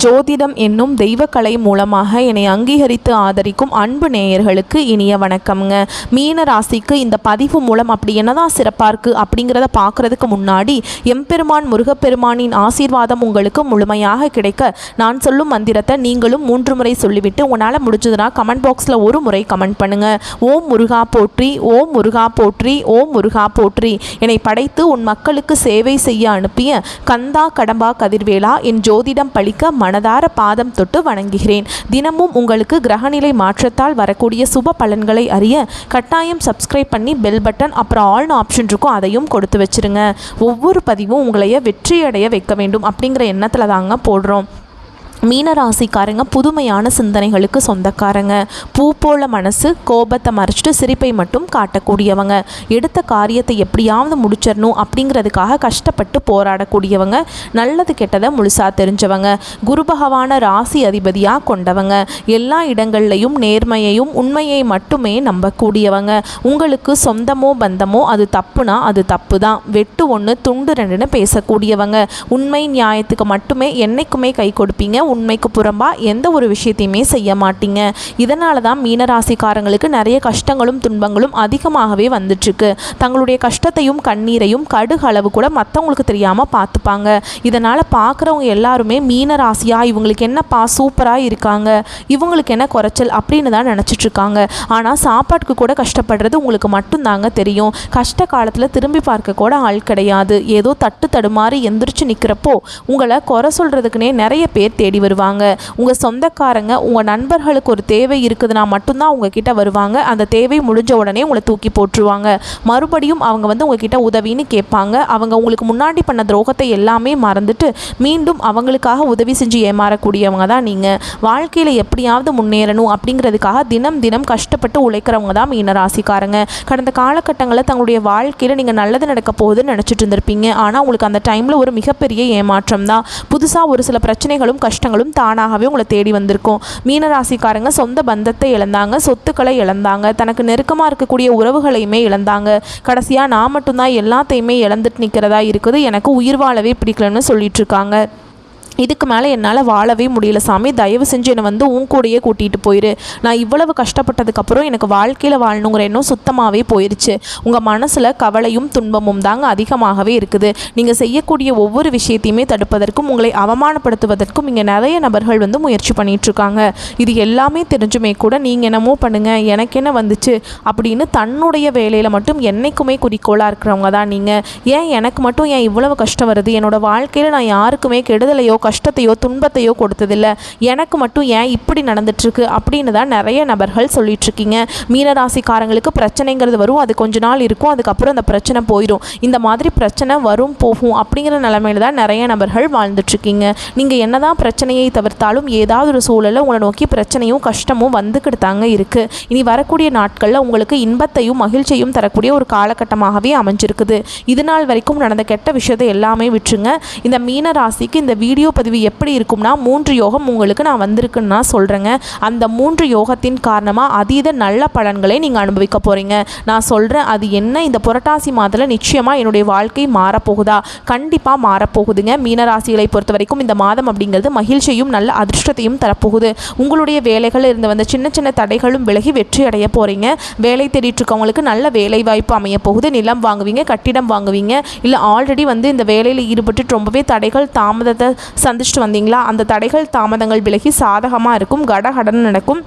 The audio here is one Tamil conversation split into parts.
ஜோதிடம் என்னும் தெய்வக்கலை மூலமாக என்னை அங்கீகரித்து ஆதரிக்கும் அன்பு நேயர்களுக்கு இனிய வணக்கம்ங்க. மீன ராசிக்கு இந்த பதிவு மூலம் அப்படி என்னதான் சிறப்பாக இருக்குது அப்படிங்கிறத பார்க்குறதுக்கு முன்னாடி எம்பெருமான் முருகப்பெருமானின் ஆசீர்வாதம் உங்களுக்கு முழுமையாக கிடைக்க நான் சொல்லும் மந்திரத்தை நீங்களும் 3 முறை சொல்லிவிட்டு உங்களால் முடிஞ்சதுன்னா கமெண்ட் பாக்ஸில் ஒரு முறை கமெண்ட் பண்ணுங்கள். ஓம் முருகா போற்றி, ஓம் முருகா போற்றி, ஓம் முருகா போற்றி. என்னை படைத்து உன் மக்களுக்கு சேவை செய்ய அனுப்பிய கந்தா கடம்பா கதிர்வேலா என் ஜோதிடம் பழிக்க மனதார பாதம் தொட்டு வணங்குகிறேன். தினமும் உங்களுக்கு கிரகநிலை மாற்றத்தால் வரக்கூடிய சுப பலன்களை அறிய கட்டாயம் சப்ஸ்கிரைப் பண்ணி பெல் பட்டன் அப்புறம் ஆல்னு ஆப்ஷன் இருக்கும், அதையும் கொடுத்து வச்சிருங்க. ஒவ்வொரு பதிவும் உங்களைய வெற்றியடைய வைக்க வேண்டும் அப்படிங்கிற எண்ணத்தில் தாங்க போடுறோம். மீனராசிக்காரங்க புதுமையான சிந்தனைகளுக்கு சொந்தக்காரங்க. பூ போல மனசு, கோபத்தை மறைச்சிட்டு சிரிப்பை மட்டும் காட்டக்கூடியவங்க. எடுத்த காரியத்தை எப்படியாவது முடிச்சிடணும் அப்படிங்கிறதுக்காக கஷ்டப்பட்டு போராடக்கூடியவங்க. நல்லது கெட்டதை முழுசாக தெரிஞ்சவங்க. குரு பகவான ராசி அதிபதியாக கொண்டவங்க. எல்லா இடங்கள்லையும் நேர்மையையும் உண்மையை மட்டுமே நம்பக்கூடியவங்க. உங்களுக்கு சொந்தமோ பந்தமோ அது தப்புனா அது தப்பு தான், வெட்டு 1 துண்டு 2ன்னு பேசக்கூடியவங்க. உண்மை நியாயத்துக்கு மட்டுமே என்னைக்குமே கை கொடுப்பீங்க. உண்மைக்கு புறம்பா எந்த ஒரு விஷயத்தையுமே செய்ய மாட்டீங்க. இதனால தான் மீனராசிக்காரங்களுக்கு நிறைய கஷ்டங்களும் துன்பங்களும் அதிகமாகவே வந்துட்டுருக்கு. தங்களுடைய கஷ்டத்தையும் கண்ணீரையும் கடுகு அளவு கூட மற்றவங்களுக்கு தெரியாமல் பார்த்துப்பாங்க. இதனால் பார்க்குறவங்க எல்லாருமே மீனராசியா இவங்களுக்கு என்னப்பா சூப்பராக இருக்காங்க, இவங்களுக்கு என்ன குறைச்சல் அப்படின்னு தான் நினச்சிட்ருக்காங்க. ஆனால் சாப்பாட்டுக்கு கூட கஷ்டப்படுறது உங்களுக்கு மட்டும்தாங்க தெரியும். கஷ்ட காலத்தில் திரும்பி பார்க்க கூட ஆள் கிடையாது. ஏதோ தட்டு தடுமாறி எந்திரிச்சு நிற்கிறப்போ உங்களை குறை சொல்கிறதுக்குனே நிறைய பேர் தேடி வருவாங்க. உங்கள் சொந்தக்காரங்க உங்கள் நண்பர்களுக்கு ஒரு தேவை இருக்குதுன்னா மட்டும்தான் உங்ககிட்ட வருவாங்க. அந்த தேவை முடிஞ்ச உடனே உங்களை தூக்கி போட்டுருவாங்க. மறுபடியும் அவங்க உங்ககிட்ட உதவின்னு கேட்பாங்க. அவங்க உங்களுக்கு முன்னாடி பண்ண துரோகத்தை எல்லாமே மறந்துட்டு மீண்டும் அவங்களுக்காக உதவி செஞ்சு ஏமாறக்கூடியவங்க தான் நீங்கள். வாழ்க்கையில் எப்படியாவது முன்னேறணும் அப்படிங்கிறதுக்காக தினம் தினம் கஷ்டப்பட்டு உழைக்கிறவங்க தான் மீனராசிக்காரங்க. கடந்த காலகட்டங்களில் தங்களுடைய வாழ்க்கையில் நீங்கள் நல்லது நடக்க போகுதுன்னு நினச்சிட்டு இருந்திருப்பீங்க. ஆனால் உங்களுக்கு அந்த டைமில் ஒரு மிகப்பெரிய ஏமாற்றம் தான். புதுசாக ஒரு சில பிரச்சனைகளும் கஷ்டங்களும் தானாகவே உங்களை தேடி வந்திருக்கும். மீனராசிக்காரங்க சொந்த பந்தத்தை இழந்தாங்க, சொத்துக்களை இழந்தாங்க, தனக்கு நெருக்கமாக இருக்கக்கூடிய உறவுகளையுமே இழந்தாங்க. கடைசியாக நான் மட்டும்தான் எல்லாத்தையுமே இழந்துட்டு நிற்கிறதா இருக்குது, எனக்கு உயிர் வாழவே பிடிக்கலன்னு சொல்லிட்டு இருக்காங்க. இதுக்கு மேலே என்னால் வாழவே முடியல சாமி, தயவு செஞ்சு என்னை உன் கூடையே கூட்டிகிட்டு போயிரு. நான் இவ்வளவு கஷ்டப்பட்டதுக்கப்புறம் எனக்கு வாழ்க்கையில் வாழணுங்கிற எண்ணம் சுத்தமாகவே போயிடுச்சு. உங்கள் மனசில் கவலையும் துன்பமும் தாங்க அதிகமாகவே இருக்குது. நீங்கள் செய்யக்கூடிய ஒவ்வொரு விஷயத்தையுமே தடுப்பதற்கும் உங்களை அவமானப்படுத்துவதற்கும் இங்கே நிறைய நபர்கள் முயற்சி பண்ணிகிட்ருக்காங்க. இது எல்லாமே தெரிஞ்சுமே கூட நீங்கள் என்னமோ பண்ணுங்கள், எனக்கு என்ன வந்துச்சு அப்படின்னு தன்னுடைய வேலையில் மட்டும் என்றைக்குமே குறிக்கோளாக இருக்கிறவங்க தான் நீங்கள். ஏன் எனக்கு மட்டும் ஏன் இவ்வளவு கஷ்டம் வருது, என்னோடய வாழ்க்கையில் நான் யாருக்குமே கெடுதலையோ கஷ்டத்தையோ துன்பத்தையோ கொடுத்ததில்லை, எனக்கு மட்டும் ஏன் இப்படி நடந்துட்டுருக்கு அப்படின்னு தான் நிறைய நபர்கள் சொல்லிகிட்ருக்கீங்க. மீனராசிக்காரங்களுக்கு பிரச்சனைங்கிறது வரும், அது கொஞ்ச நாள் இருக்கும், அதுக்கப்புறம் அந்த பிரச்சனை போயிடும். இந்த மாதிரி பிரச்சனை வரும் போகும் அப்படிங்கிற நிலைமையில தான் நிறைய நபர்கள் வாழ்ந்துட்டுருக்கீங்க. நீங்கள் என்ன தான் பிரச்சனையை தவிர்த்தாலும் ஏதாவது ஒரு சூழலில் உங்களை நோக்கி பிரச்சனையும் கஷ்டமும் வந்துக்கிட்டு தாங்க இருக்குது. இனி வரக்கூடிய நாட்களில் உங்களுக்கு இன்பத்தையும் மகிழ்ச்சியும் தரக்கூடிய ஒரு காலகட்டமாகவே அமைஞ்சிருக்குது. இது நாள் வரைக்கும் நடந்த கெட்ட விஷயத்தை எல்லாமே விட்டுருங்க. இந்த மீனராசிக்கு இந்த வீடியோ பதிவு எப்படி இருக்கும்னா 3 யோகம் உங்களுக்கு நான் வந்திருக்குன்னு நான் சொல்கிறேங்க. அந்த 3 யோகத்தின் காரணமாக அதீத நல்ல பலன்களை நீங்கள் அனுபவிக்க போகிறீங்க. நான் சொல்கிறேன் அது என்ன. இந்த புரட்டாசி மாதத்தில் நிச்சயமாக என்னுடைய வாழ்க்கை மாறப்போகுதா? கண்டிப்பாக மாறப்போகுதுங்க. மீனராசிகளை பொறுத்த வரைக்கும் இந்த மாதம் அப்படிங்கிறது மகிழ்ச்சியும் நல்ல அதிர்ஷ்டத்தையும் தரப்போகுது. உங்களுடைய வேலைகளில் இருந்து வந்த சின்ன சின்ன தடைகளும் விலகி வெற்றி அடைய போகிறீங்க. வேலை தேடிட்டு இருக்கவங்களுக்கு நல்ல வேலை வாய்ப்பு அமைய போகுது. நிலம் வாங்குவீங்க, கட்டிடம் வாங்குவீங்க. இல்லை ஆல்ரெடி இந்த வேலையில் ஈடுபட்டு ரொம்பவே தடைகள் தாமதத்தை சந்திச்சுட்டு வந்தீங்களா, அந்த தடைகள் தாமதங்கள் விலகி சாதகமாக இருக்கும், கடகடன் நடக்கும்.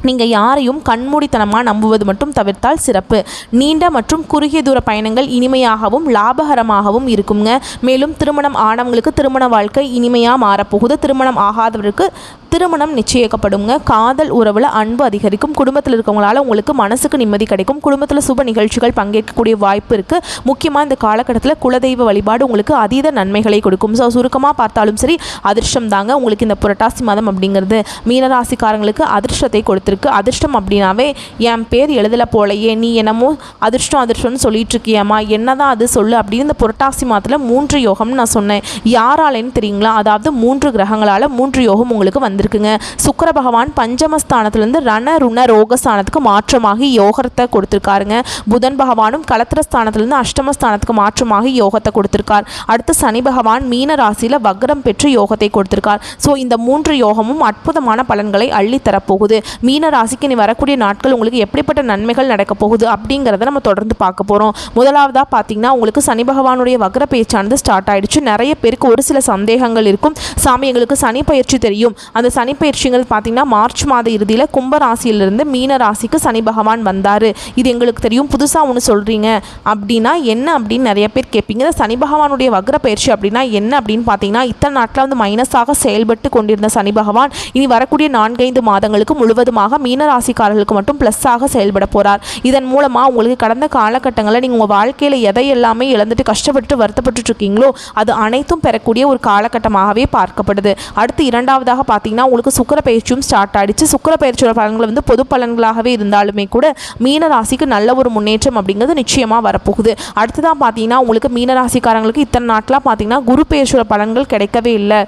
நீங்கள் யாரையும் கண்மூடித்தனமாக நம்புவது மட்டும் தவிர்த்தால் சிறப்பு. நீண்ட மற்றும் குறுகிய தூர பயணங்கள் இனிமையாகவும் லாபகரமாகவும் இருக்குங்க. மேலும் திருமணம் ஆனவங்களுக்கு திருமண வாழ்க்கை இனிமையாக மாறப்போகுது. திருமணம் ஆகாதவருக்கு திருமணம் நிச்சயிக்கப்படுங்க. காதல் உறவில் அன்பு அதிகரிக்கும். குடும்பத்தில் இருக்கவங்களால உங்களுக்கு மனசுக்கு நிம்மதி கிடைக்கும். குடும்பத்தில் சுப நிகழ்ச்சிகள் பங்கேற்கக்கூடிய வாய்ப்பு இருக்குது. முக்கியமாக இந்த காலகட்டத்தில் குலதெய்வ வழிபாடு உங்களுக்கு அதீத நன்மைகளை கொடுக்கும். ஸோ சுருக்கமாக பார்த்தாலும் சரி அதிர்ஷ்டம் தாங்க உங்களுக்கு இந்த புரட்டாசி மாதம் அப்படிங்கிறது. மீனராசிக்காரங்களுக்கு அதிர்ஷ்டத்தை கொடுத்துருக்கு. ஒருத்தருக்கு அதிர்ஷ்டம் அப்படின்னாவே என் பேர் எழுதலை போலையே, நீ என்னமோ அதிர்ஷ்டம்னு சொல்லிட்டு இருக்கியம்மா, என்னதான் அது சொல்லு அப்படின்னு இந்த புரட்டாசி மாதத்தில் 3 யோகம்னு நான் சொன்னேன். யாராலேன்னு தெரியுங்களா? அதாவது 3 கிரகங்களால் 3 யோகம் உங்களுக்கு வந்திருக்குங்க. சுக்கிர பகவான் பஞ்சமஸ்தானத்திலிருந்து ரண ருண ரோகஸ்தானத்துக்கு மாற்றமாகி யோகத்தை கொடுத்துருக்காருங்க. புதன் பகவானும் கலத்திரஸ்தானத்திலிருந்து அஷ்டமஸ்தானத்துக்கு மாற்றமாகி யோகத்தை கொடுத்துருக்கார். அடுத்து சனி பகவான் மீன ராசியில் வக்ரம் பெற்று யோகத்தை கொடுத்துருக்கார். ஸோ இந்த 3 யோகமும் அற்புதமான பலன்களை அள்ளி தரப்போகுது. மீன ராசிக்கு நீ வரக்கூடிய நாட்கள் உங்களுக்கு எப்படிப்பட்ட நன்மைகள் நடக்க போகுது அப்படிங்கிறத நம்ம தொடர்ந்து பார்க்க போகிறோம். முதலாவதாக பார்த்தீங்கன்னா உங்களுக்கு சனி பகவானுடைய வக்ர பேச்சானது ஸ்டார்ட் ஆயிடுச்சு. நிறைய பேருக்கு ஒரு சில சந்தேகங்கள் இருக்கும். சாமி எங்களுக்கு சனி பயிற்சி தெரியும், அந்த சனி பயிற்சிங்கிறது பார்த்தீங்கன்னா மார்ச் மாத இறுதியில் கும்ப ராசியிலிருந்து மீன ராசிக்கு சனி பகவான் வந்தார், இது எங்களுக்கு தெரியும், புதுசாக ஒன்று சொல்கிறீங்க அப்படின்னா என்ன அப்படின்னு நிறைய பேர் கேட்பீங்க. சனி பகவானுடைய வக்ர பயிற்சி அப்படின்னா என்ன அப்படின்னு பார்த்தீங்கன்னா இத்தனை நாட்டில் வந்து மைனஸாக செயல்பட்டு கொண்டிருந்த சனி பகவான் இனி வரக்கூடிய 4-5 மாதங்களுக்கு முழுவதுமாக மீன ராசிக்காரர்களுக்கு மட்டும் ப்ளஸ்ஸாக செயல்பட போகிறார். இதன் மூலமாக உங்களுக்கு கடந்த காலகட்டங்களில் நீங்கள் உங்கள் வாழ்க்கையில் எதை எல்லாமே இழந்துட்டு கஷ்டப்பட்டு வருத்தப்பட்டு இருக்கீங்களோ அது அனைத்தும் பெறக்கூடிய ஒரு காலகட்டமாகவே பார்க்கப்படுது. அடுத்து இரண்டாவதாக பார்த்தீங்கன்னா உங்களுக்கு சுக்கிர பயிற்சியும் ஸ்டார்ட் ஆகிடுச்சு. சுக்கிர பயிற்சியோட பலன்கள் வந்து பொது பலன்களாகவே இருந்தாலுமே கூட மீன ராசிக்கு நல்ல ஒரு முன்னேற்றம் அப்படிங்கிறது நிச்சயமாக வரப்போகுது. அடுத்ததான் பார்த்தீங்கன்னா உங்களுக்கு மீன ராசிக்காரங்களுக்கு இத்தனை நாட்களாக பார்த்தீங்கன்னா குரு பயிற்சியோட பலன்கள் கிடைக்கவே இல்லை.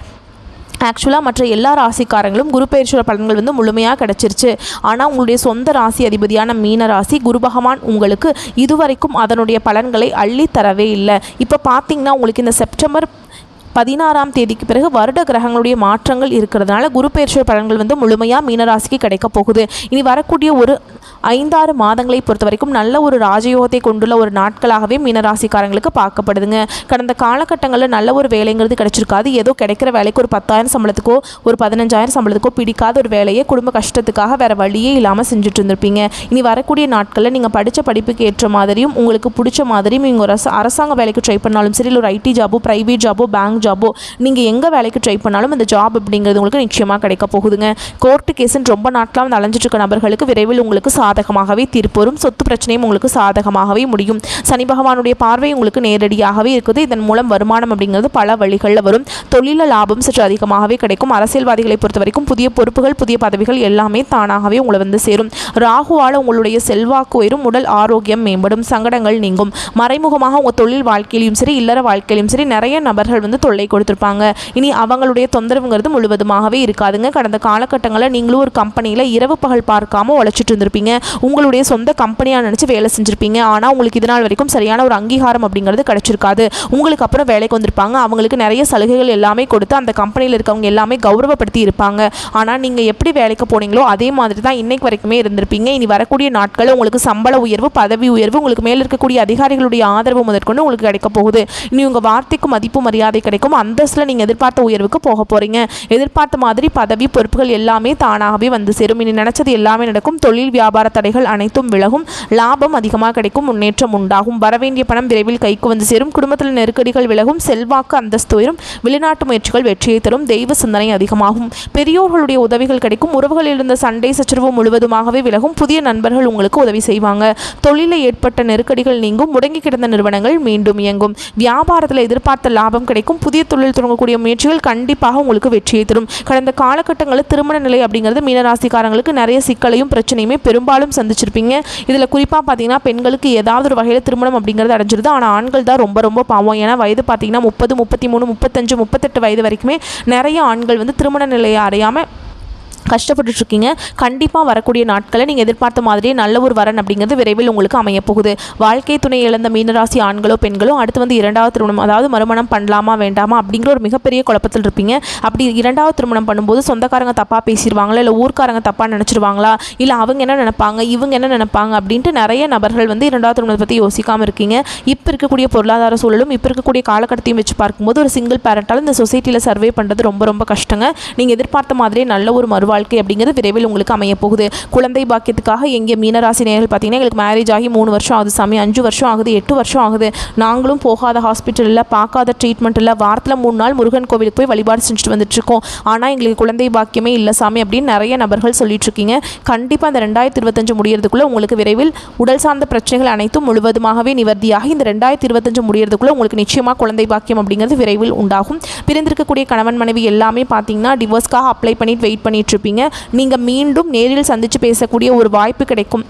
ஆக்சுவலாக மற்ற எல்லா ராசிக்காரங்களும் குரு பயிற்சியோட பலன்கள் வந்து முழுமையாக கிடச்சிருச்சு. ஆனால் உங்களுடைய சொந்த ராசி அதிபதியான மீன ராசி குரு பகவான் உங்களுக்கு இதுவரைக்கும் அதனுடைய பலன்களை அள்ளி தரவே இல்லை. இப்போ பார்த்தீங்கன்னா உங்களுக்கு இந்த செப்டம்பர் 16ஆம் தேதிக்கு பிறகு வருட கிரகங்களுடைய மாற்றங்கள் இருக்கிறதுனால குரு பயிற்சியோட பலன்கள் வந்து முழுமையாக மீனராசிக்கு கிடைக்க போகுது. இனி வரக்கூடிய ஒரு 5-6 மாதங்களை பொறுத்த வரைக்கும் நல்ல ஒரு ராஜயோகத்தை கொண்டுள்ள ஒரு நாட்களாகவே மீனராசிக்காரங்களுக்கு பார்க்கப்படுதுங்க. கடந்த காலகட்டங்களில் நல்ல ஒரு வேலைங்கிறது கிடைச்சிருக்காது. ஏதோ கிடைக்கிற வேலைக்கு ஒரு 10,000 சம்பளத்துக்கோ ஒரு 15,000 சம்பளத்துக்கோ பிடிக்காத ஒரு வேலையை குடும்ப கஷ்டத்துக்காக வேறு வழியே இல்லாமல் செஞ்சுட்டு இருந்திருப்பீங்க. இனி வரக்கூடிய நாட்களில் நீங்கள் படித்த படிப்புக்கு ஏற்ற மாதிரியும் உங்களுக்கு பிடிச்ச மாதிரியும் நீங்கள் ஒரு அரசாங்க வேலைக்கு ட்ரை பண்ணாலும் சரி, இல்லை ஒரு ஐடி ஜாபோ, ப்ரைவேட் ஜாபோ, பேங்க் ஜாபோ, நீங்கள் எங்கே வேலைக்கு ட்ரை பண்ணாலும் அந்த ஜாப் அப்படிங்கிறது உங்களுக்கு நிச்சயமாக கிடைக்க போகுதுங்க. கோர்ட்டு கேஸுன்னு ரொம்ப நாட்களாக வந்து அலைஞ்சிட்டு இருக்க நபர்களுக்கு விரைவில் உங்களுக்கு சாதகமாகவே தீர்ப்பு வரும். சொத்து பிரச்சனையும் உங்களுக்கு சாதகமாகவே முடியும். சனி பகவானுடைய பார்வை உங்களுக்கு நேரடியாகவே இருக்குது. இதன் மூலம் வருமானம் அப்படிங்கிறது பல வழிகளில் வரும். தொழில லாபம் சற்று அதிகமாகவே கிடைக்கும். அரசியல்வாதிகளை பொறுத்த வரைக்கும் புதிய பொறுப்புகள், புதிய பதவிகள் எல்லாமே தானாகவே உங்களை வந்து சேரும். ராகுவால் உங்களுடைய செல்வாக்கு உயரும். உடல் ஆரோக்கியம் மேம்படும். சங்கடங்கள் நீங்கும். மறைமுகமாக உங்கள் தொழில் வாழ்க்கையிலும் சரி, இல்லற வாழ்க்கையிலும் சரி நிறைய நபர்கள் வந்து தொல்லை கொடுத்துருப்பாங்க. இனி அவங்களுடைய தொந்தரவுங்கிறது முழுவதுமாகவே இருக்காதுங்க. கடந்த காலகட்டங்களில் நீங்களும் ஒரு கம்பெனியில் இரவு பகல் பார்க்காம உழைச்சிட்டு இருந்திருப்பீங்க. உங்களுடைய சொந்த கம்பெனியாக நினச்சி வேலை செஞ்சுருப்பீங்க. ஆனால் உங்களுக்கு இதனால் வரைக்கும் சரியான ஒரு அங்கீகாரம் அப்படிங்கிறது கிடைச்சிருக்காது. உங்களுக்கு அப்புறம் வேலைக்கு வந்திருப்பாங்க. அவங்களுக்கு நிறைய சலுகைகள் எல்லாமே கொடுத்து அந்த கம்பெனியில் இருக்கவங்க எல்லாமே கௌரவப்படுத்தி இருப்பாங்க. ஆனால் நீங்கள் எப்படி வேலைக்கு போனீங்களோ அதே மாதிரி தான் இன்னைக்கு வரைக்குமே இருந்திருப்பீங்க. இனி வரக்கூடிய நாட்களில் உங்களுக்கு சம்பள உயர்வு, பதவி உயர்வு, உங்களுக்கு மேலே இருக்கக்கூடிய அதிகாரிகளுடைய ஆதரவு முதற்கொண்டு உங்களுக்கு கிடைக்க போகுது. இனி உங்கள் வார்த்தைக்கு மதிப்பு மரியாதை கிடைக்கும். அந்தஸ்தில் நீங்கள் எதிர்பார்த்த உயர்வுக்கு போக போகிறீங்க. எதிர்பார்த்த மாதிரி பதவி பொறுப்புகள் எல்லாமே தானாகவே வந்து சேரும். இனி நினைச்சது எல்லாமே நடக்கும். தொழில் வியாபார தடைகள் அனைத்தும் விலகும். லாபம் அதிகமாக கிடைக்கும். முன்னேற்றம் உண்டாகும். வரவேண்டிய பணம் விரைவில் கைக்கு வந்து சேரும். குடும்பத்தில் நெருக்கடிகள் விலகும். செல்வாக்கு அந்தஸ்து உயரும். வெளிநாட்டு முயற்சிகள் வெற்றியை தரும். தெய்வ சிந்தனை அதிகமாகும். பெரியோர்களுடைய உதவிகள் கிடைக்கும். உறவுகளில் இருந்த சண்டை சச்சரவு முழுவதுமாகவே விலகும். புதிய நண்பர்கள் உங்களுக்கு உதவி செய்வாங்க. தொழிலில் ஏற்பட்ட நெருக்கடிகள் நீங்கும். முடங்கி கிடந்த நிறுவனங்கள் மீண்டும் இயங்கும். வியாபாரத்தில் எதிர்பார்த்த லாபம் கிடைக்கும். புதிய தொழில் தொடங்கக்கூடிய முயற்சிகள் கண்டிப்பாக உங்களுக்கு வெற்றியை தரும். கடந்த காலகட்டங்களில் திருமண நிலை அப்படிங்கிறது மீனராசிக்காரங்களுக்கு நிறைய சிக்கலையும் பிரச்சனையுமே பெரும்பாலும் சந்திச்சிருப்பீங்க. இதில் குறிப்பாக பார்த்தீங்கன்னா பெண்களுக்கு ஏதாவது ஒரு வகையில் திருமணம் அப்படிங்கிறது அடைஞ்சிருது. ஆனால் ஆண்கள் தான் ரொம்ப ரொம்ப பாவம். ஏன்னா வயது பார்த்தீங்கன்னா 30, 33, 35, 38 வயது வரைக்குமே நிறைய ஆண்கள் வந்து திருமண நிலையை அடையாமல் கஷ்டப்பட்டுருக்கீங்க. கண்டிப்பாக வரக்கூடிய நாட்களில் நீங்கள் எதிர்பார்த்த மாதிரியே நல்ல ஒரு வரன் அப்படிங்கிறது விரைவில் உங்களுக்கு அமையப்போகுது. வாழ்க்கை துணை இழந்த மீனராசி ஆண்களோ பெண்களோ அடுத்து வந்து 2வது திருமணம், அதாவது மறுமணம் பண்ணலாமா வேண்டாமா அப்படிங்கிற ஒரு மிகப்பெரிய குழப்பத்தில் இருப்பீங்க. அப்படி 2வது திருமணம் பண்ணும்போது சொந்தக்காரங்க தப்பாக பேசிடுவாங்களா, இல்லை ஊர்க்காரங்க தப்பாக நினச்சிருவாங்களா, இல்லை அவங்க என்ன நினைப்பாங்க, இவங்க என்ன நினைப்பாங்க அப்படின்ட்டு நிறைய நபர்கள் வந்து 2வது திருமணத்தை பற்றி யோசிக்காமல் இருக்கீங்க. இப்போ இருக்கக்கூடிய பொருளாதார சூழலும் இப்போ இருக்கக்கூடிய காலகட்டத்தையும் வச்சு பார்க்கும்போது ஒரு சிங்கிள் பேரண்டால் இந்த சொசைட்டியில் சர்வே பண்ணுறது ரொம்ப ரொம்ப கஷ்டங்க. நீங்கள் எதிர்பார்த்த மாதிரியே நல்ல ஒரு மறுவாழ்க்கை அப்படிங்கிறது விரைவில் உங்களுக்கு அமைய போகுது. குழந்தை பாக்கியத்துக்காக எங்கே மீனராசி நேயர்கள் பார்த்தீங்கன்னா எங்களுக்கு மேரேஜ் ஆகி 3 வருஷம் ஆகுது சாமி, 5 வருஷம் ஆகுது, 8 வருஷம் ஆகுது, நாங்களும் போகாத ஹாஸ்பிட்டலில் பார்க்காத ட்ரீட்மெண்ட் இல்லை, வாரத்தில் 3 நாள் முருகன் கோவிலுக்கு போய் வழிபாடு செஞ்சுட்டு வந்துட்டுருக்கோம், ஆனால் எங்களுக்கு குழந்தை பாக்கியமே இல்லை சாமி அப்படின்னு நிறைய நபர்கள் சொல்லிட்டு இருக்கீங்க. கண்டிப்பாக இந்த 2025 முடியறதுக்குள்ளே உங்களுக்கு விரைவில் உடல் சார்ந்த பிரச்சனைகள் அனைத்தும் முழுவதுமாகவே நிவர்த்தியாகி இந்த 2025 முடியறதுக்குள்ளே உங்களுக்கு நிச்சயமாக குழந்தை பாக்கியம் அப்படிங்கிறது விரைவில் உண்டாகும். பிரிந்திருக்கக்கூடிய கணவன் மனைவி எல்லாமே பார்த்தீங்கன்னா டிவோர்ஸ்க்காக அப்ளை பண்ணிட்டு வெயிட் பண்ணிட்டு இருப்பீங்க. முடிச்சிருப்பீங்க. நீங்கள் மீண்டும் நேரில் சந்தித்து பேசக்கூடிய ஒரு வாய்ப்பு கிடைக்கும்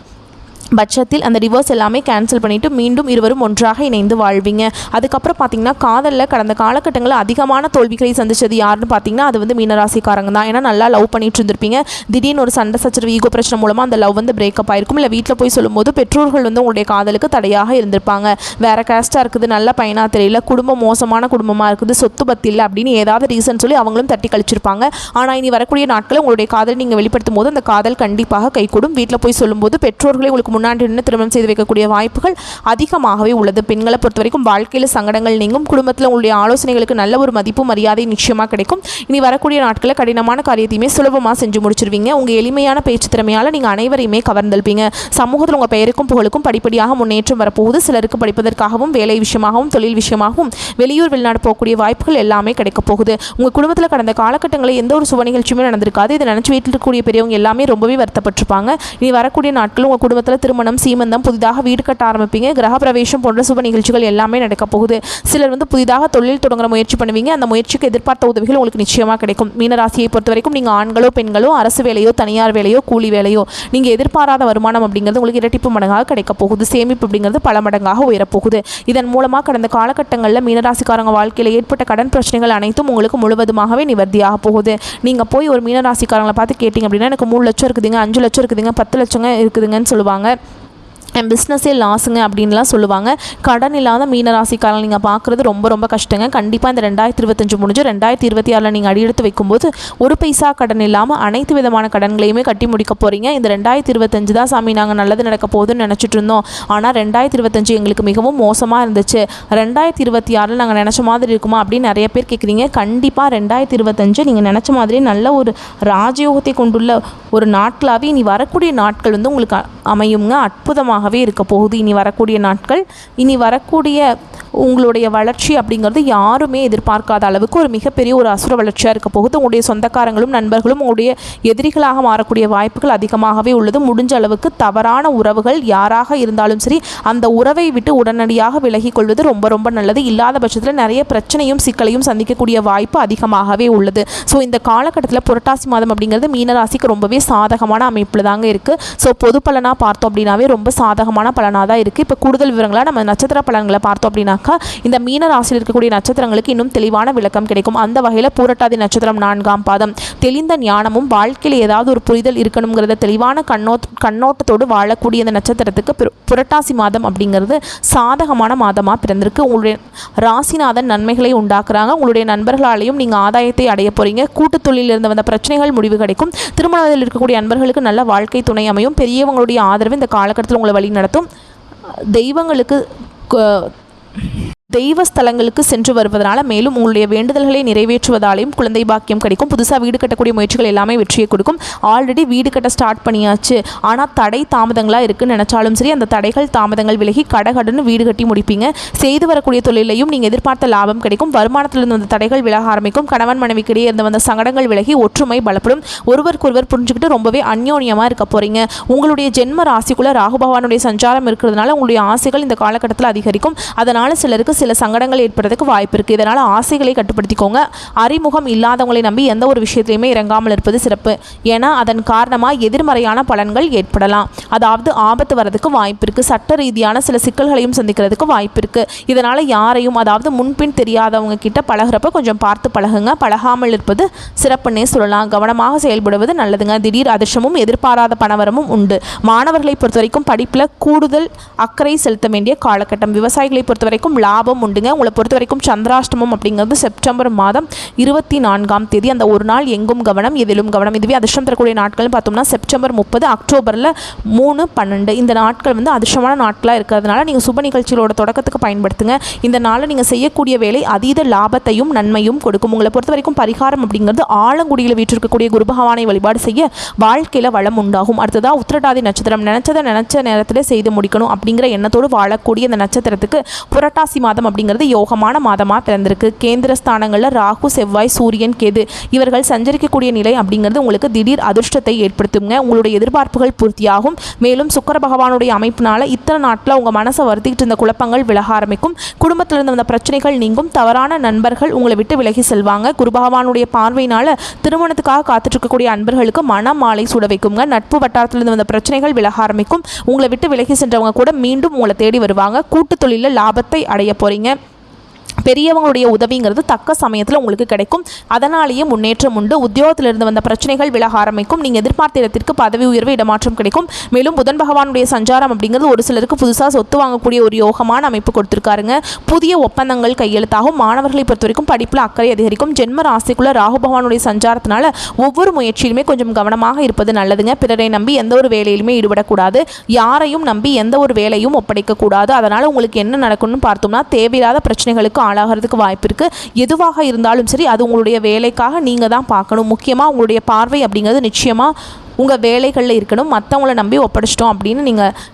பட்சத்தில் அந்த டிவோர்ஸ் எல்லாமே கேன்சல் பண்ணிவிட்டு மீண்டும் இருவரும் ஒன்றாக இணைந்து வாழ்வீங்க. அதுக்கப்புறம் பார்த்திங்கன்னா காதலில் கடந்த காலகட்டங்களில் அதிகமான தோல்விகளை சந்தித்தது யாருன்னு பார்த்தீங்கன்னா அது வந்து மீனராசிக்காரங்க தான். ஏன்னா நல்லா லவ் பண்ணிட்டு இருந்திருப்பீங்க. திடீர்னு ஒரு சண்டை சச்சரவு ஈகோ பிரச்சனை மூலமாக அந்த லவ் வந்து பிரேக்கப் ஆயிருக்கும். இல்லை வீட்டில் போய் சொல்லும்போது பெற்றோர்கள் வந்து உங்களுடைய காதலுக்கு தடையாக இருந்திருப்பாங்க. வேறு கேஸ்ட்டாக இருக்குது, நல்ல பையனாக தெரியல, குடும்பம் மோசமான குடும்பமாக இருக்குது, சொத்து பத்தி இல்லை அப்படின்னு ஏதாவது ரீசன் சொல்லி அவங்களும் தட்டி கழிச்சிருப்பாங்க. ஆனால் இனி வரக்கூடிய நாட்களில் உங்களுடைய காதல் நீங்கள் வெளிப்படுத்தும் போது அந்த காதல் கண்டிப்பாக கைகூடும். வீட்டில் போய் சொல்லும்போது பெற்றோர்களே உங்களுக்கு முன்னாடி நின்று திருமணம் செய்து வைக்கக்கூடிய வாய்ப்புகள் அதிகமாகவே உள்ளது. பெண்களை பொறுத்த வரைக்கும் வாழ்க்கையில் சங்கடங்கள் நீங்கும். குடும்பத்தில் உங்களுடைய ஆலோசனைகளுக்கு நல்ல ஒரு மதிப்பு மரியாதை நிச்சயமாக கிடைக்கும். இனி வரக்கூடிய நாட்களில் கடினமான காரியத்தையுமே சுலபமாக செஞ்சு முடிச்சிருவீங்க. உங்கள் எளிமையான பேச்சு திறமையால் நீங்கள் அனைவரையுமே கவர்ந்தெழுப்பீங்க. சமூகத்தில் உங்கள் பெயருக்கும் புகழுக்கும் படிப்படியாக முன்னேற்றம் வரப்போகுது. சிலருக்கு படிப்பதற்காகவும் வேலை விஷயமாகவும் தொழில் விஷயமாகவும் வெளியூர் வெளிநாடு போகக்கூடிய வாய்ப்புகள் எல்லாமே கிடைக்கப் போகுது. உங்கள் குடும்பத்தில் கடந்த காலகட்டங்களில் எந்த ஒரு சுப நிகழ்ச்சியுமே நடந்திருக்காது. இதை நினச்சி வீட்டில் இருக்கக்கூடிய பெரியவங்க எல்லாமே ரொம்பவே வருத்தப்பட்டிருப்பாங்க. இனி வரக்கூடிய நாட்கள் உங்கள் குடும்பத்தில் திருமணம், சீமந்தம், புதிதாக வீடு கட்ட ஆரம்பிப்பீங்க. கிரகப்பிரவேசம் போன்ற சுப நிகழ்ச்சிகள் எல்லாமே நடக்க போகுது. சிலர் வந்து புதிதாக தொழில் தொடங்குற முயற்சி பண்ணுவீங்க. அந்த முயற்சிக்கு எதிர்பார்த்த உதவிகள் உங்களுக்கு நிச்சயமாக கிடைக்கும். மீனராசியை பொறுத்த வரைக்கும் நீங்கள் ஆண்களோ பெண்களோ அரசு வேலையோ தனியார் வேலையோ கூலி வேலையோ நீங்கள் எதிர்பாராத வருமானம் அப்படிங்கிறது உங்களுக்கு இரட்டிப்பு மடங்காக கிடைக்க போகுது. சேமிப்பு அப்படிங்கிறது பல மடங்காக உயரப்போகுது. இதன் மூலமாக கடந்த காலகட்டங்களில் மீனராசிக்காரங்க வாழ்க்கையில் ஏற்பட்ட கடன் பிரச்சனைகள் அனைத்தும் உங்களுக்கு முழுவதுமாகவே நிவர்த்தியாக போகுது. நீங்கள் போய் ஒரு மீனராசிக்காரங்களை பார்த்து கேட்டிங்க அப்படின்னா எனக்கு 3 லட்சம் இருக்குதுங்க, 5 லட்சம் இருக்குதுங்க, 10 லட்சங்க இருக்குதுங்கன்னு சொல்லுவாங்க. என் பிஸ்னஸே லாஸுங்க அப்படின்லாம் சொல்லுவாங்க. கடன் இல்லாத மீனராசிக்காரங்க நீங்கள் பார்க்குறது ரொம்ப ரொம்ப கஷ்டங்க. கண்டிப்பாக இந்த 2025 முடிஞ்சு 2026 நீங்கள் அடியெடுத்து வைக்கும்போது ஒரு பைசா கடன் இல்லாமல் அனைத்து விதமான கடன்களையுமே கட்டி முடிக்க போகிறீங்க. இந்த 2025 தான் சாமி நாங்கள் நல்லது நடக்க போகுதுன்னு நினச்சிட்டு இருந்தோம். ஆனால் 2025 எங்களுக்கு மிகவும் மோசமாக இருந்துச்சு. 2026 நாங்கள் நினச்ச மாதிரி இருக்குமா அப்படின்னு நிறைய பேர் கேட்குறீங்க. கண்டிப்பாக 2025 நீங்கள் நினச்ச மாதிரி நல்ல ஒரு ராஜயோகத்தை கொண்டுள்ள ஒரு நாட்களாகவே இனி வரக்கூடிய நாட்கள் வந்து உங்களுக்கு அமையுங்க. அற்புதமாகவே இருக்க போகுது இனி வரக்கூடிய நாட்கள். இனி வரக்கூடிய உங்களுடைய வளர்ச்சி அப்படிங்கிறது யாருமே எதிர்பார்க்காத அளவுக்கு ஒரு மிகப்பெரிய ஒரு அசுர வளர்ச்சியாக இருக்க போகுது. உங்களுடைய சொந்தக்காரங்களும் நண்பர்களும் உங்களுடைய எதிரிகளாக மாறக்கூடிய வாய்ப்புகள் அதிகமாகவே உள்ளது. முடிஞ்ச அளவுக்கு தவறான உறவுகள் யாராக இருந்தாலும் சரி அந்த உறவை விட்டு உடனடியாக விலகி கொள்வது ரொம்ப ரொம்ப நல்லது. இல்லாத பட்சத்தில் நிறைய பிரச்சனையும் சிக்கலையும் சந்திக்கக்கூடிய வாய்ப்பு அதிகமாகவே உள்ளது. ஸோ இந்த காலகட்டத்தில் புரட்டாசி மாதம் அப்படிங்கிறது மீனராசிக்கு ரொம்பவே சாதகமான அமைப்பில் தாங்க இருக்குது. ஸோ பொது பலனாக பார்த்தோம் அப்படின்னாவே ரொம்ப சாதகமான பலனாக தான் இருக்குது. இப்போ கூடுதல் விவரங்களாக நம்ம நட்சத்திர பலன்களை பார்த்தோம் அப்படின்னா இந்த மீன ராசியில் இருக்கக்கூடிய நட்சத்திரங்களுக்கு இன்னும் தெளிவான விளக்கம் கிடைக்கும். அந்த வகையில் பூரட்டாதி நட்சத்திரம் 4ஆம் பாதம். தெளிந்த ஞானமும் வாழ்க்கையில் ஏதாவது ஒரு புரிதல் இருக்கணுங்கிறத தெளிவான கண்ணோட்டத்தோடு வாழக்கூடிய இந்த நட்சத்திரத்துக்கு புரட்டாசி மாதம் அப்படிங்கிறது சாதகமான மாதமாக பிறந்திருக்கு. உங்களுடைய ராசிநாதன் நன்மைகளை உண்டாக்குறாங்க. உங்களுடைய நண்பர்களாலையும் நீங்கள் ஆதாயத்தை அடைய போகிறீங்க. கூட்டு தொழிலில் இருந்து வந்த பிரச்சனைகள் முடிவு கிடைக்கும். திருமணத்தில் இருக்கக்கூடிய நண்பர்களுக்கு நல்ல வாழ்க்கை துணை அமையும். பெரியவங்களுடைய ஆதரவு இந்த காலகட்டத்தில் உங்களை வழி நடத்தும். தெய்வ ஸ்தலங்களுக்கு சென்று வருவதனால மேலும் உங்களுடைய வேண்டுதல்களை நிறைவேற்றுவதாலையும் குழந்தை பாக்கியம் கிடைக்கும். புதுசாக வீடு கட்டக்கூடிய முயற்சிகள் எல்லாமே வெற்றியை கொடுக்கும். ஆல்ரெடி வீடு கட்ட ஸ்டார்ட் பண்ணியாச்சு, ஆனால் தடை தாமதங்களாக இருக்குன்னு நினச்சாலும் சரி அந்த தடைகள் தாமதங்கள் விலகி கடகடன்னு வீடு கட்டி முடிப்பீங்க. செய்து வரக்கூடிய தொழிலையும் நீங்கள் எதிர்பார்த்த லாபம் கிடைக்கும். வருமானத்திலிருந்து வந்த தடைகள் விலக ஆரம்பிக்கும். கணவன் மனைவிக்கிடையே இருந்து வந்த சங்கடங்கள் விலகி ஒற்றுமை பலப்படும். ஒருவருக்கொருவர் புரிஞ்சுக்கிட்டு ரொம்பவே அந்யோன்யமாக இருக்க போகிறீங்க. உங்களுடைய ஜென்ம ராசிக்குள்ள ராகு பகவானுடைய சஞ்சாரம் இருக்கிறதுனால உங்களுடைய ஆசைகள் இந்த காலகட்டத்தில் அதிகரிக்கும். அதனால் சிலருக்கு சில சங்கடங்கள் ஏற்படுறதுக்கு வாய்ப்பு இருக்குது. இதனால் ஆசைகளை கட்டுப்படுத்திக்கோங்க. அறிமுகம் இல்லாதவங்களை நம்பி எந்த ஒரு விஷயத்திலையுமே இறங்காமல் இருப்பது சிறப்பு. ஏன்னா அதன் காரணமாக எதிர்மறையான பலன்கள் ஏற்படலாம். அதாவது ஆபத்து வரதுக்கு வாய்ப்பு இருக்குது. சட்ட ரீதியான சில சிக்கல்களையும் சந்திக்கிறதுக்கு வாய்ப்பு இருக்குது. இதனால் யாரையும் அதாவது முன்பின் தெரியாதவங்க கிட்ட பழகிறப்ப கொஞ்சம் பார்த்து பழகுங்க. பழகாமல் இருப்பது சிறப்புன்னே சொல்லலாம். கவனமாக செயல்படுவது நல்லதுங்க. திடீர் அதிர்ஷ்டமும் எதிர்பாராத பணவரமும் உண்டு. மாணவர்களை பொறுத்த வரைக்கும் படிப்பில் கூடுதல் அக்கறை செலுத்த வேண்டிய காலகட்டம். விவசாயிகளை பொறுத்த வரைக்கும் லாபம் உண்டுங்க. உங்களை பொறுத்த வரைக்கும் சந்திராஷ்டமம் அப்படிங்கிறது செப்டம்பர் மாதம் 24ஆம் தேதி. அந்த ஒரு நாள் எங்கும் கவனம் எதிலும் கவனம். இதுவே அதிர்ஷ்டம் தரக்கூடிய நாட்கள் பார்த்தோம்னா செப்டம்பர் 30, அக்டோபரில் 3, 12 இந்த நாட்கள் வந்து அதிர்ஷ்டமான நாட்களாக இருக்கிறதுனால நீங்கள் சுப நிகழ்ச்சிகளோட தொடக்கத்துக்கு பயன்படுத்துங்க. இந்த நாளில் நீங்கள் செய்யக்கூடிய வேலை அதீத லாபத்தையும் நன்மையும் கொடுக்கும். உங்களை பொறுத்த வரைக்கும் பரிகாரம் அப்படிங்கிறது ஆலங்குடியில் வீற்றிருக்கக்கூடிய குரு பகவானை வழிபாடு செய்ய வாழ்க்கையில் வளம் உண்டாகும். அடுத்ததாக உத்திரட்டாதி நட்சத்திரம். நினைச்ச நேரத்தில் செய்து முடிக்கணும் அப்படிங்கிற எண்ணத்தோடு வாழக்கூடிய இந்த நட்சத்திரத்துக்கு புரட்டாசி மாதம் மாதம் அப்படிங்கிறது யோகமான மாதமாக பிறந்திருக்கு. கேந்திர ஸ்தானங்களில் ராகு, செவ்வாய், சூரியன், கேது இவர்கள் சஞ்சரிக்கக்கூடிய நிலை அப்படிங்கிறது உங்களுக்கு திடீர் அதிர்ஷ்டத்தை ஏற்படுத்துங்க. உங்களுடைய எதிர்பார்ப்புகள் பூர்த்தியாகும். மேலும் சுக்கிர பகவானுடைய அமைப்பினால இத்தனை நாட்டில் உங்கள் மனசை வருத்திக்கிட்டு இருந்த குழப்பங்கள் விலக ஆரம்பிக்கும். குடும்பத்தில் இருந்த பிரச்சனைகள் நீங்கும். தவறான நண்பர்கள் உங்களை விட்டு விலகி செல்வாங்க. குரு பகவானுடைய பார்வையினால திருமணத்துக்காக காத்துட்டு இருக்கக்கூடிய அன்பர்களுக்கு மன மாலை சுட வைக்குங்க. நட்பு வட்டாரத்திலிருந்து வந்த பிரச்சனைகள் விலக ஆரம்பிக்கும். உங்களை விட்டு விலகி சென்றவங்க கூட மீண்டும் உங்களை தேடி வருவாங்க. கூட்டு தொழிலில் லாபத்தை அடைய போறீங்க. பெரியவங்களுடைய உதவிங்கிறது தக்க சமயத்தில் உங்களுக்கு கிடைக்கும். அதனாலேயே முன்னேற்றம் உண்டு. உத்தியோகத்திலிருந்து வந்த பிரச்சனைகள் விலக ஆரம்பிக்கும். நீங்கள் எதிர்பார்த்த இடத்திற்கு பதவி உயர்வு, இடமாற்றம் கிடைக்கும். மேலும் புதன் பகவானுடைய சஞ்சாரம் அப்படிங்கிறது ஒரு சிலருக்கு புதுசாக சொத்து வாங்கக்கூடிய ஒரு யோகமான அமைப்பு கொடுத்துருக்காருங்க. புதிய ஒப்பந்தங்கள் கையெழுத்தாகும். மாணவர்களை பொறுத்த வரைக்கும் படிப்பில் அக்கறை அதிகரிக்கும். ஜென்ம ராசிக்குள்ள ராகு பகவானுடைய சஞ்சாரத்தினால ஒவ்வொரு முயற்சியிலுமே கொஞ்சம் கவனமாக இருப்பது நல்லதுங்க. பிறரை நம்பி எந்த ஒரு வேலையிலுமே ஈடுபடக்கூடாது. யாரையும் நம்பி எந்த ஒரு வேலையும் ஒப்படைக்கக்கூடாது. அதனால் உங்களுக்கு என்ன நடக்கும்னு பார்த்தோம்னா தேவையில்லாத பிரச்சனைகளுக்கு ஆளாகிறதுக்கு வாய்ப்பு இருக்குது. எதுவாக இருந்தாலும் சரி அது உங்களுடைய வேலைக்காக நீங்கள் தான் பார்க்கணும். முக்கியமாக உங்களுடைய பார்வை அப்படிங்கிறது நிச்சயமாக உங்கள் வேலைகளில் இருக்கணும். மற்றவங்கள நம்பி ஒப்படைச்சிட்டோம் அப்படின்னு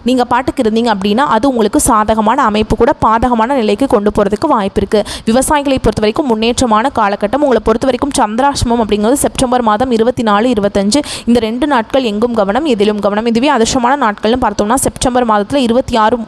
நீங்கள் பாட்டுக்கு இருந்தீங்க அப்படின்னா அது உங்களுக்கு சாதகமான அமைப்பு கூட பாதகமான நிலைக்கு கொண்டு போகிறதுக்கு வாய்ப்பு இருக்குது. விவசாயிகளை பொறுத்த வரைக்கும் முன்னேற்றமான காலகட்டம். உங்களை பொறுத்த வரைக்கும் சந்திராஷ்டமம் அப்படிங்கிறது செப்டம்பர் மாதம் 24, 25 இந்த 2 நாட்கள் எங்கும் கவனம், எதிலும் கவனம். இதுவே அதிர்ஷ்டமான நாட்கள்னு பார்த்தோம்னா செப்டம்பர் மாதத்தில் 26,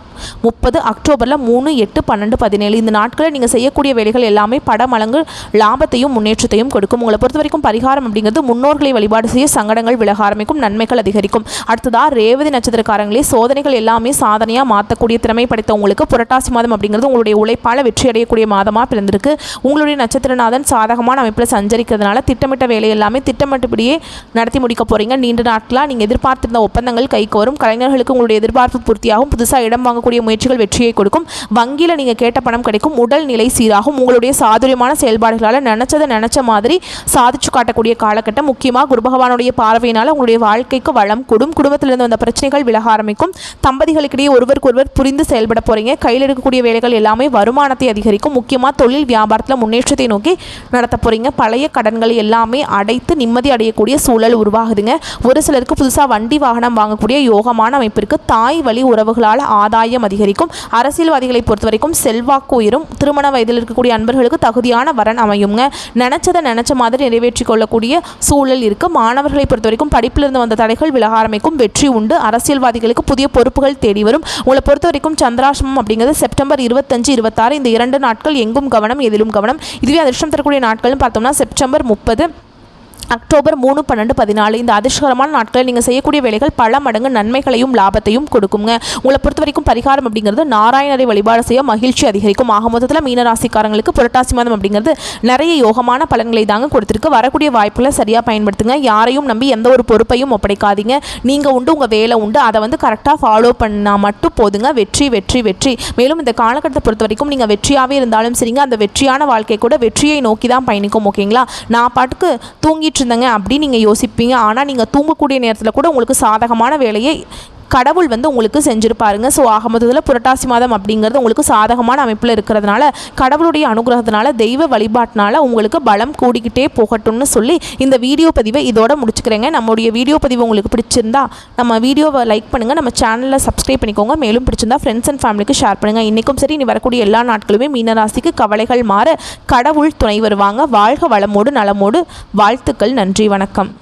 30, அக்டோபரில் 3, 8, 12, 17 இந்த நாட்களில் நீங்கள் செய்யக்கூடிய வேலைகள் எல்லாமே படமளங்கு லாபத்தையும் முன்னேற்றத்தையும் கொடுக்கும். உங்களை பொறுத்த வரைக்கும் பரிகாரம் அப்படிங்கிறது முன்னோர்களை வழிபாடு செய்ய சங்கடங்கள் விலக ஆரம்பிக்கும், நன்மைகள் அதிகரிக்கும். அடுத்ததா ரேவதி நட்சத்திரக்காரங்களே, சோதனைகள் எல்லாமே சாதனையா மாற்றக்கூடிய திறமை படைத்தவங்களுக்கு புரட்டாசி மாதம் அப்படிங்கிறது உங்களுடைய உழைப்பால வெற்றி அடையக்கூடிய மாதமா பிறந்திருக்கு. உங்களுடைய நட்சத்திரநாதன் சாதகமான அமைப்பில் சஞ்சரிக்கிறதுனால திட்டமிட்ட வேலை எல்லாமே திட்டமிட்டபடியே நடத்தி முடிக்க போறீங்க. நீண்ட நாட்களாக நீங்க எதிர்பார்த்திருந்த ஒப்பந்தங்கள் கைக்கு வரும். கலைஞர்களுக்கு உங்களுடைய எதிர்பார்ப்பு பூர்த்தியாகும். புதுசாக இடம் வாங்கக்கூடிய முயற்சிகள் வெற்றியை கொடுக்கும். வங்கியில் நீங்க கேட்ட பணம் கிடைக்கும். உடல் நிலை சீராகும். உங்களுடைய சாதுரியமான செயல்பாடுகளால் நினைச்ச மாதிரி சாதிச்சு காட்டக்கூடிய காலகட்டம். முக்கியமாக குரு பகவானுடைய பார்வையினால உங்களுடைய வாழ்க்கைக்கு வளம் கூடும். குடும்பத்திலிருந்து வந்த பிரச்சனைகள் விலக ஆரம்பிக்கும். தம்பதிகளுக்கிடையே ஒருவருக்கொருவர் புரிந்து செயல்பட போறீங்க. கையில் எடுக்கக்கூடிய வேலைகள் எல்லாமே வருமானத்தை அதிகரிக்கும். முக்கியமாக தொழில் வியாபாரத்தில் முன்னேற்றத்தை நோக்கி நடத்த போறீங்க. பழைய கடன்கள் எல்லாமே அடைத்து நிம்மதி அடையக்கூடிய சூழல் உருவாகுதுங்க. ஒரு சிலருக்கு புதுசாக வண்டி வாகனம் வாங்கக்கூடிய யோகமான அமைப்பிற்கு. தாய் வழி உறவுகளால் ஆதாயம் அதிகரிக்கும். அரசியல்வாதிகளை பொறுத்த வரைக்கும் செல்வாக்கு உயரும். திருமண வயதில் இருக்கக்கூடிய அன்பர்களுக்கு தகுதியான வரன் அமையுங்க. நினைச்ச மாதிரி நிறைவேற்றிக் கொள்ளக்கூடிய சூழல் இருக்கு. மாணவர்களை பொறுத்த வரைக்கும் படிப்பில் இருந்து வந்த தடைகள் விலக ஆரம்பிக்கும். வெற்றி உண்டு. அரசியல்வாதிகளுக்கு புதிய பொறுப்புகள் தேடி வரும். உங்களை பொறுத்த வரைக்கும் சந்திராஷ்டமம் அப்படிங்கிறது செப்டம்பர் 25, 26 இந்த 2 நாட்கள் எங்கும் கவனம், எதிலும் கவனம். இதுவே அதிர்ஷ்டம் தரக்கூடிய நாட்கள்னு பார்த்தோம்னா செப்டம்பர் 30, அக்டோபர் 3, 12, 14 இந்த அதிர்ஷ்டகரமான நாட்களில் நீங்கள் செய்யக்கூடிய வேலைகள் பல மடங்கு நன்மைகளையும் லாபத்தையும் கொடுக்குங்க. உங்களை பொறுத்த வரைக்கும் பரிகாரம் அப்படிங்கிறது நாராயணரை வழிபாடு செய்ய மகிழ்ச்சி அதிகரிக்கும். ஆக மொத்தத்தில் மீனராசிக்காரங்களுக்கு புரட்டாசி மாதம் அப்படிங்கிறது நிறைய யோகமான பலன்களை தாங்க கொடுத்துருக்கு. வரக்கூடிய வாய்ப்புகளை சரியாக பயன்படுத்துங்க. யாரையும் நம்பி எந்த ஒரு பொறுப்பையும் ஒப்படைக்காதீங்க. நீங்கள் உண்டு, உங்கள் வேலை உண்டு. அதை கரெக்டாக ஃபாலோ பண்ணால் மட்டும் போதுங்க. வெற்றி வெற்றி வெற்றி. மேலும் இந்த காலகட்டத்தை பொறுத்த வரைக்கும் நீங்கள் வெற்றியாகவே இருந்தாலும் சரிங்க, அந்த வெற்றியான வாழ்க்கை கூட வெற்றியை நோக்கி தான் பயணிக்கும். ஓகேங்களா? நான் பாட்டுக்கு தூங்கிட்டு இருந்தேங்க அப்படின்னு நீங்கள் யோசிப்பீங்க. ஆனால் நீங்கள் தூங்கக்கூடிய நேரத்தில் கூட உங்களுக்கு சாதகமான வேலையை கடவுள் உங்களுக்கு செஞ்சுருப்பாருங்க. ஸோ ஆக மொத்தத்தில் புரட்டாசி மாதம் அப்படிங்கிறது உங்களுக்கு சாதகமான அமைப்பில் இருக்கிறதுனால கடவுளுடைய அனுகிரகத்தினால தெய்வ வழிபாட்டினால உங்களுக்கு பலம் கூடிக்கிட்டே போகட்டும்னு சொல்லி இந்த வீடியோ பதிவை இதோட முடிச்சுக்கிறேங்க. நம்மளுடைய வீடியோ பதிவு உங்களுக்கு பிடிச்சிருந்தா நம்ம வீடியோவை லைக் பண்ணுங்கள், நம்ம சேனலில் சப்ஸ்கிரைப் பண்ணிக்கோங்க. மேலும் பிடிச்சிருந்தா ஃப்ரெண்ட்ஸ் அண்ட் ஃபேமிலிக்கு ஷேர் பண்ணுங்கள். இன்றைக்கும் சரி இனி வரக்கூடிய எல்லா நாட்களுமே மீனராசிக்கு கவலைகள் மாற கடவுள் துணை வருவாங்க. வாழ்க வளமோடு நலமோடு. வாழ்த்துக்கள். நன்றி. வணக்கம்.